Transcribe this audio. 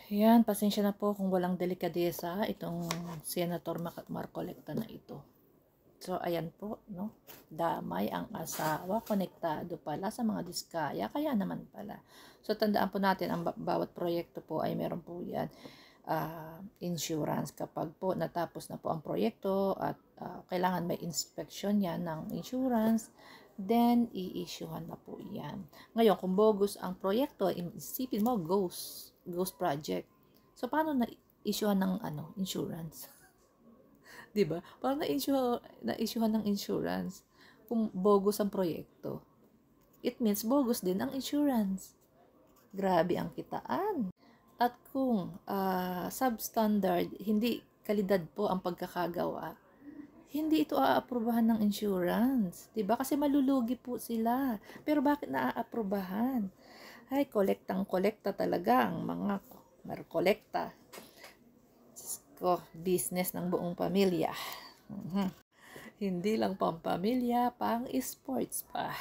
Yan, pasensya na po kung walang delikadesa itong Senator Marcolecta na ito. So, ayan po, no? Damay ang asawa, konektado pala sa mga diskaya, kaya naman pala. So, tandaan po natin, ang bawat proyekto po ay meron po yan insurance. Kapag po natapos na po ang proyekto at kailangan may inspection yan ng insurance, then i-issuehan na po yan. Ngayon, kung bogus ang proyekto, isipin mo, ghost project. So, paano na-issuehan ng insurance? 'Di ba? Paano na-issuehan ng insurance kung bogus ang proyekto? It means bogus din ang insurance. Grabe ang kitaan. At kung substandard, hindi kalidad po ang pagkakagawa, hindi ito aaprubahan ng insurance. 'Di ba? Kasi malulugi po sila. Pero bakit naaaprubahan? Ay, kolektang-kolekta talaga ang mga kolekta. Ko, business ng buong pamilya. Hindi lang pampamilya, pang sports pa.